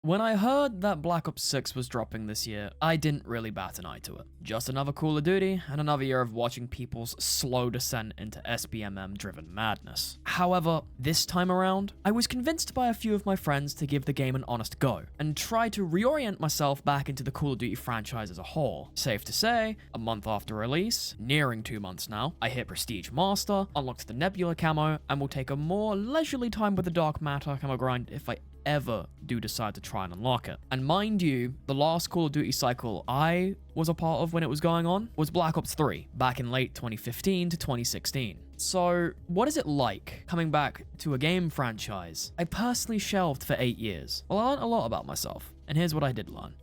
When I heard that Black Ops 6 was dropping this year, I didn't really bat an eye to it. Just another Call of Duty and another year of watching people's slow descent into SBMM-driven madness. However, this time around, I was convinced by a few of my friends to give the game an honest go and try to reorient myself back into the Call of Duty franchise as a whole. Safe to say, a month after release, nearing 2 months now, I hit Prestige Master, unlocked the Nebula camo, and will take a more leisurely time with the Dark Matter camo grind if I ever do decide to try and unlock it. And mind you, the last Call of Duty cycle I was a part of when it was going on was Black Ops 3, back in late 2015 to 2016. So, what is it like coming back to a game franchise I personally shelved for 8 years? Well, I learned a lot about myself, and here's what I did learn.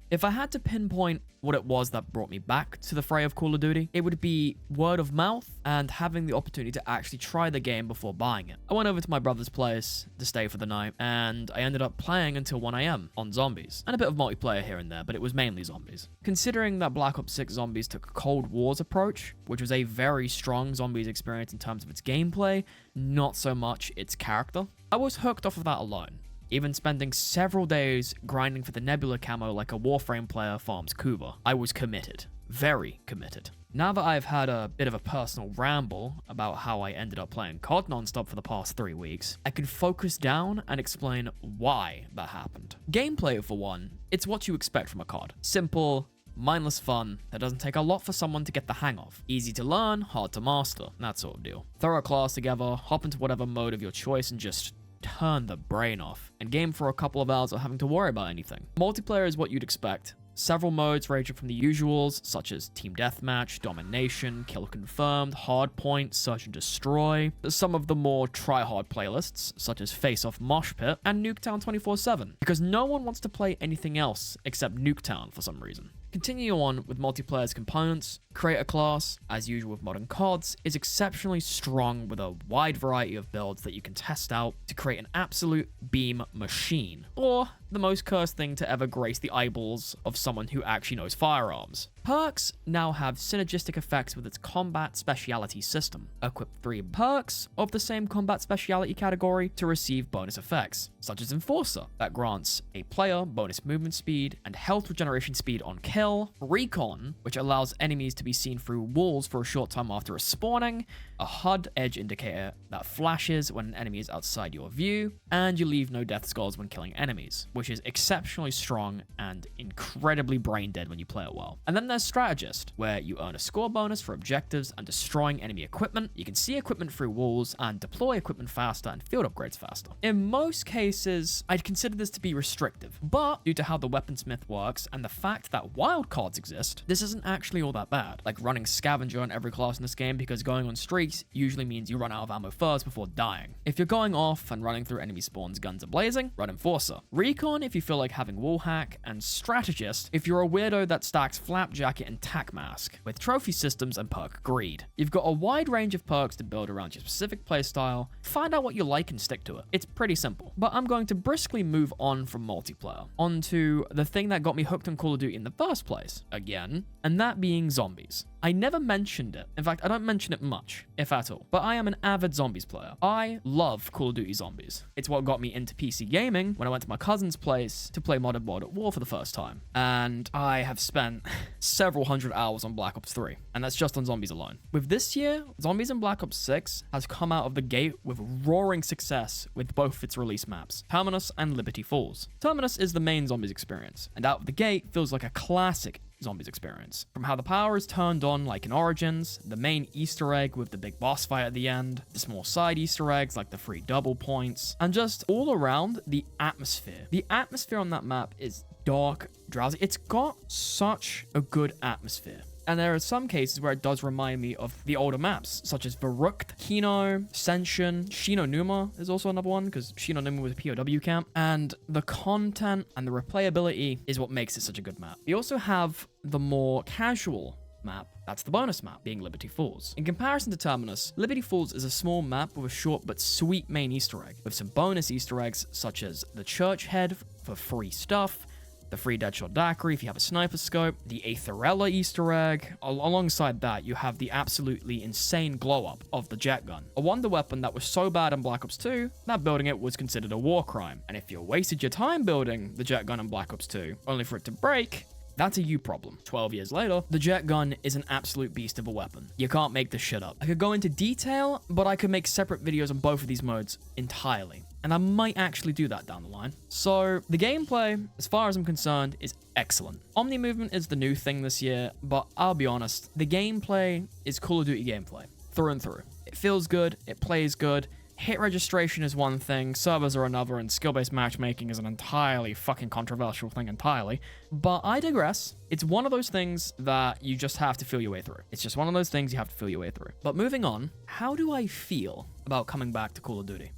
If I had to pinpoint what it was that brought me back to the fray of Call of Duty, it would be word of mouth and having the opportunity to actually try the game before buying it. I went over to my brother's place to stay for the night, and I ended up playing until 1 AM on zombies, and a bit of multiplayer here and there, but it was mainly zombies. Considering that Black Ops 6 Zombies took a Cold War's approach, which was a very strong zombies experience in terms of its gameplay, not so much its character, I was hooked off of that alone. Even spending several days grinding for the Nebula camo like a Warframe player farms Kuba. I was committed. Very committed. Now that I've had a bit of a personal ramble about how I ended up playing COD nonstop for the past 3 weeks, I can focus down and explain why that happened. Gameplay, for one, it's what you expect from a COD. Simple, mindless fun that doesn't take a lot for someone to get the hang of. Easy to learn, hard to master, that sort of deal. Throw a class together, hop into whatever mode of your choice, and just turn the brain off and game for a couple of hours without having to worry about anything. Multiplayer is what you'd expect. Several modes ranging from the usuals, such as Team Deathmatch, Domination, Kill Confirmed, Hardpoint, Search and Destroy, some of the more try-hard playlists, such as Face Off Mosh Pit, and Nuketown 24/7, because no one wants to play anything else except Nuketown for some reason. Continue on with multiplayer's components. Creator class, as usual with modern CODs, is exceptionally strong with a wide variety of builds that you can test out to create an absolute beam machine, or the most cursed thing to ever grace the eyeballs of someone who actually knows firearms. Perks now have synergistic effects with its combat speciality system. Equip 3 perks of the same combat speciality category to receive bonus effects, such as Enforcer, that grants a player bonus movement speed and health regeneration speed on kill, Recon, which allows enemies to be seen through walls for a short time after respawning, a HUD edge indicator that flashes when an enemy is outside your view, and you leave no death skulls when killing enemies, which is exceptionally strong and incredibly brain dead when you play it well. And then there's Strategist, where you earn a score bonus for objectives and destroying enemy equipment. You can see equipment through walls and deploy equipment faster and field upgrades faster. In most cases, I'd consider this to be restrictive, but due to how the weaponsmith works and the fact that wildcards exist, this isn't actually all that bad. Like running Scavenger on every class in this game, because going on streaks usually means you run out of ammo first before dying. If you're going off and running through enemy spawns guns are blazing, run Enforcer. Recon if you feel like having wall hack, and Strategist if you're a weirdo that stacks Flapjacket and Tac Mask, with trophy systems and perk greed. You've got a wide range of perks to build around your specific playstyle. Find out what you like and stick to it. It's pretty simple. But I'm going to briskly move on from multiplayer, onto the thing that got me hooked on Call of Duty in the first place, again, and that being zombies. I never mentioned it. In fact, I don't mention it much, if at all. But I am an avid zombies player. I love Call of Duty Zombies. It's what got me into PC gaming when I went to my cousin's place to play Modern World at War for the first time. And I have spent several hundred hours on Black Ops 3, and that's just on zombies alone. With this year, Zombies in Black Ops 6 has come out of the gate with roaring success with both its release maps, Terminus and Liberty Falls. Terminus is the main zombies experience, and out of the gate feels like a classic zombies experience. From how the power is turned on like in Origins, the main Easter egg with the big boss fight at the end, the small side Easter eggs like the free double points, and just all around the atmosphere. The atmosphere on that map is dark, drowsy. It's got such a good atmosphere. And there are some cases where it does remind me of the older maps, such as Verrucht, Kino, Ascension, Shinonuma is also another one, because Shinonuma was a POW camp. And the content and the replayability is what makes it such a good map. We also have the more casual map, that's the bonus map, being Liberty Falls. In comparison to Terminus, Liberty Falls is a small map with a short but sweet main Easter egg, with some bonus Easter eggs such as the church head for free stuff, the free Deadshot Daiquiri if you have a sniper scope, the Aetherella Easter egg. Alongside that, you have the absolutely insane glow-up of the jet gun, a wonder weapon that was so bad in Black Ops 2 that building it was considered a war crime. And if you wasted your time building the jet gun in Black Ops 2 only for it to break, that's a you problem. 12 years later, the jet gun is an absolute beast of a weapon. You can't make this shit up. I could go into detail, but I could make separate videos on both of these modes entirely. And I might actually do that down the line. So the gameplay, as far as I'm concerned, is excellent. Omni movement is the new thing this year, but I'll be honest, the gameplay is Call of Duty gameplay, through and through. It feels good, it plays good. Hit registration is one thing, servers are another, and skill-based matchmaking is an entirely fucking controversial thing entirely. But I digress. It's one of those things that you just have to feel your way through. It's just one of those things you have to feel your way through. But moving on, how do I feel about coming back to Call of Duty?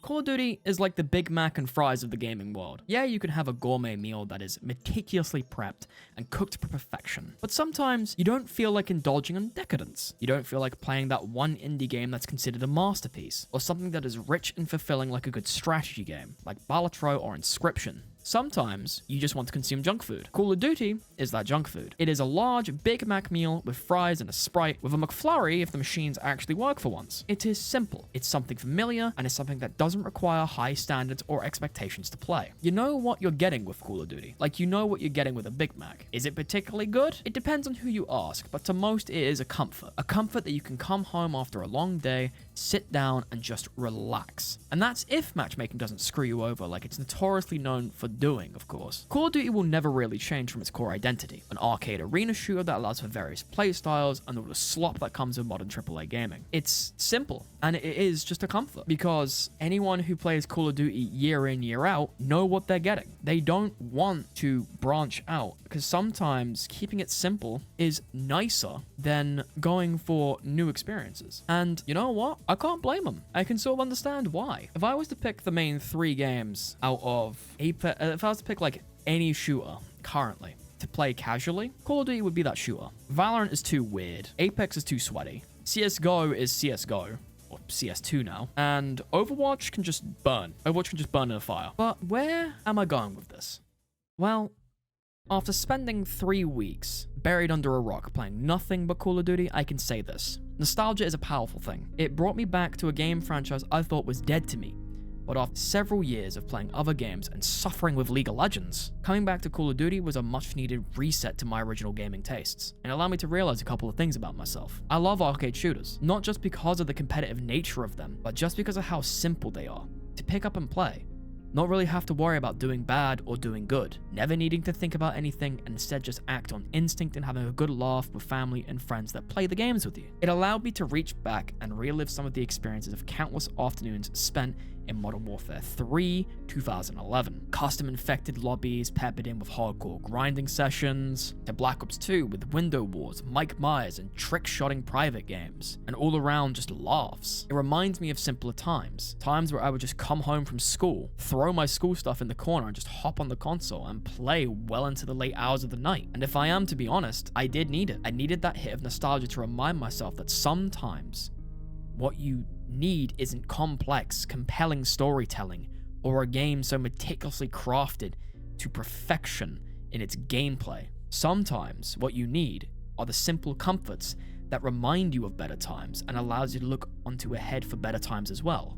Call of Duty is like the Big Mac and fries of the gaming world. Yeah, you can have a gourmet meal that is meticulously prepped and cooked to perfection, but sometimes you don't feel like indulging in decadence. You don't feel like playing that one indie game that's considered a masterpiece, or something that is rich and fulfilling like a good strategy game, like Obligatory or Inscription. Sometimes you just want to consume junk food. Call of Duty is that junk food. It is a large Big Mac meal with fries and a Sprite, with a McFlurry if the machines actually work for once. It is simple. It's something familiar, and it's something that doesn't require high standards or expectations to play. You know what you're getting with Call of Duty. Like, you know what you're getting with a Big Mac. Is it particularly good? It depends on who you ask, but to most it is a comfort. A comfort that you can come home after a long day, sit down, and just relax. And that's if matchmaking doesn't screw you over like it's notoriously known for doing, of course. Call of Duty will never really change from its core identity. An arcade arena shooter that allows for various playstyles and all the slop that comes with modern AAA gaming. It's simple, and it is just a comfort, because anyone who plays Call of Duty year in, year out know what they're getting. They don't want to branch out, because sometimes keeping it simple is nicer than going for new experiences. And you know what? I can't blame them. I can sort of understand why. If I was to pick the main 3 games out of Apex, if I was to pick like any shooter currently to play casually, Call of Duty would be that shooter. Valorant is too weird. Apex is too sweaty. CSGO is CSGO. Or CS2 now. And Overwatch can just burn. Overwatch can just burn in a fire. But where am I going with this? Well, after spending 3 weeks buried under a rock playing nothing but Call of Duty, I can say this. Nostalgia is a powerful thing. It brought me back to a game franchise I thought was dead to me. But after several years of playing other games and suffering with League of Legends, coming back to Call of Duty was a much needed reset to my original gaming tastes, and allowed me to realize a couple of things about myself. I love arcade shooters, not just because of the competitive nature of them, but just because of how simple they are to pick up and play. Not really have to worry about doing bad or doing good, never needing to think about anything and instead just act on instinct and having a good laugh with family and friends that play the games with you. It allowed me to reach back and relive some of the experiences of countless afternoons spent in Modern Warfare 3 2011. Custom infected lobbies peppered in with hardcore grinding sessions, to Black Ops 2 with window wars, Mike Myers, and trick-shotting private games, and all around just laughs. It reminds me of simpler times where I would just come home from school, throw my school stuff in the corner, and just hop on the console and play well into the late hours of the night. And if I am to be honest, I did need it. I needed that hit of nostalgia to remind myself that sometimes what you need isn't complex, compelling storytelling, or a game so meticulously crafted to perfection in its gameplay. Sometimes what you need are the simple comforts that remind you of better times and allows you to look onto ahead for better times as well.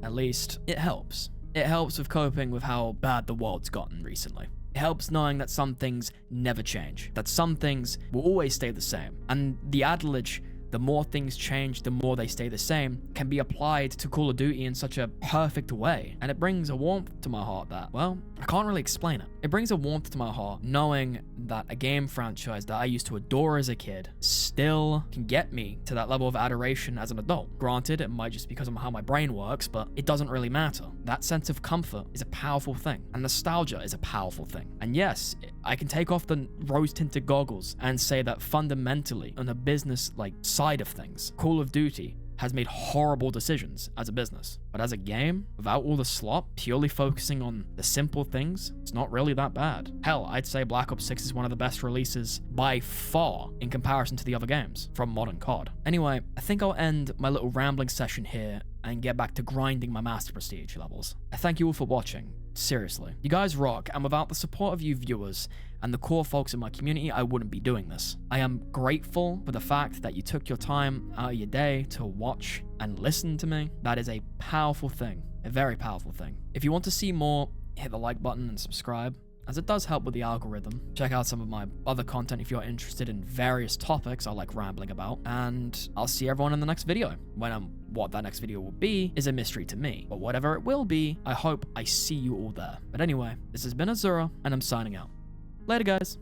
At least, it helps. It helps with coping with how bad the world's gotten recently. It helps knowing that some things never change, that some things will always stay the same, and the adage, the more things change, the more they stay the same, can be applied to Call of Duty in such a perfect way. And it brings a warmth to my heart that, well, I can't really explain it. It brings a warmth to my heart knowing that a game franchise that I used to adore as a kid still can get me to that level of adoration as an adult. Granted, it might just be because of how my brain works, but it doesn't really matter. That sense of comfort is a powerful thing, and nostalgia is a powerful thing. And yes, I can take off the rose-tinted goggles and say that fundamentally, on a business-like side of things, Call of Duty has made horrible decisions as a business. But as a game, without all the slop, purely focusing on the simple things, it's not really that bad. Hell, I'd say Black Ops 6 is one of the best releases by far in comparison to the other games from modern COD. Anyway, I think I'll end my little rambling session here and get back to grinding my master prestige levels. I thank you all for watching. Seriously. You guys rock, and without the support of you viewers and the core folks in my community, I wouldn't be doing this. I am grateful for the fact that you took your time out of your day to watch and listen to me. That is a powerful thing, a very powerful thing. If you want to see more, hit the like button and subscribe, as it does help with the algorithm. Check out some of my other content if you're interested in various topics I like rambling about, and I'll see everyone in the next video. What that next video will be is a mystery to me, but whatever it will be, I hope I see you all there. But anyway, this has been Azura, and I'm signing out. Later, guys.